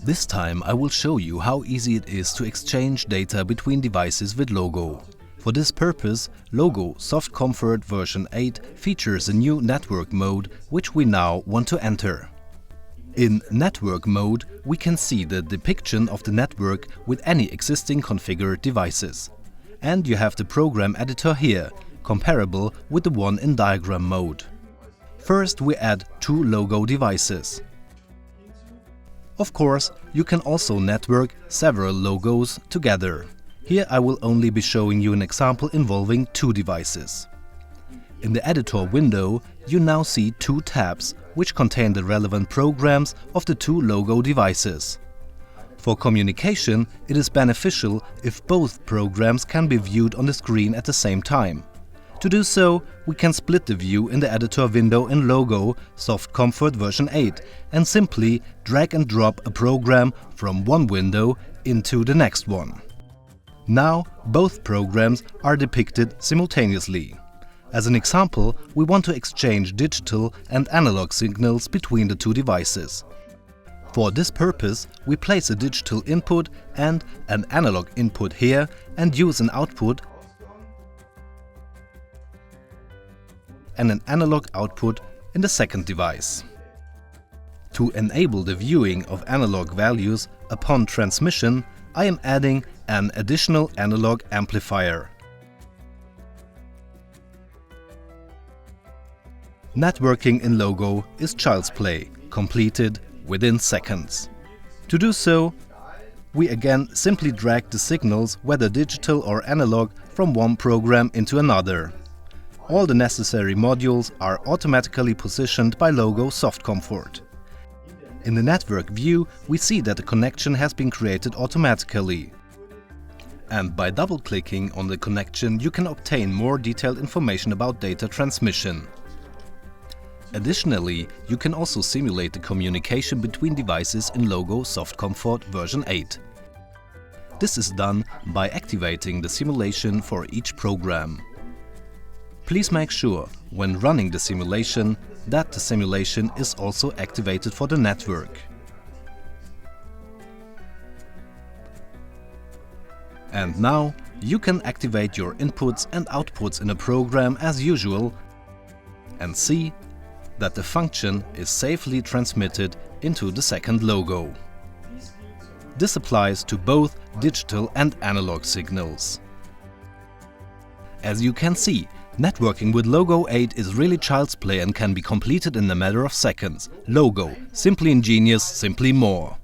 This time I will show you how easy it is to exchange data between devices with Logo. For this purpose, Logo Soft Comfort version 8 features a new network mode, which we now want to enter. In network mode, we can see the depiction of the network with any existing configured devices. And you have the program editor here, comparable with the one in diagram mode. First, we add 2 Logo devices. Of course, you can also network several logos together. Here I will only be showing you an example involving 2 devices. In the editor window, you now see 2 tabs, which contain the relevant programs of the 2 Logo devices. For communication, it is beneficial if both programs can be viewed on the screen at the same time. To do so, we can split the view in the editor window in Logo Soft Comfort version 8 and simply drag and drop a program from one window into the next one. Now, both programs are depicted simultaneously. As an example, we want to exchange digital and analog signals between the 2 devices. For this purpose, we place a digital input and an analog input here and use an output and an analog output in the second device. To enable the viewing of analog values upon transmission, I am adding an additional analog amplifier. Networking in Logo is child's play, completed within seconds. To do so, we again simply drag the signals, whether digital or analog, from one program into another. All the necessary modules are automatically positioned by Logo Soft Comfort. In the network view, we see that the connection has been created automatically. And by double-clicking on the connection, you can obtain more detailed information about data transmission. Additionally, you can also simulate the communication between devices in Logo Soft Comfort version 8. This is done by activating the simulation for each program. Please make sure, when running the simulation, that the simulation is also activated for the network. And now, you can activate your inputs and outputs in a program as usual and see that the function is safely transmitted into the second Logo. This applies to both digital and analog signals. As you can see, networking with Logo 8 is really child's play and can be completed in a matter of seconds. Logo, simply ingenious, simply more.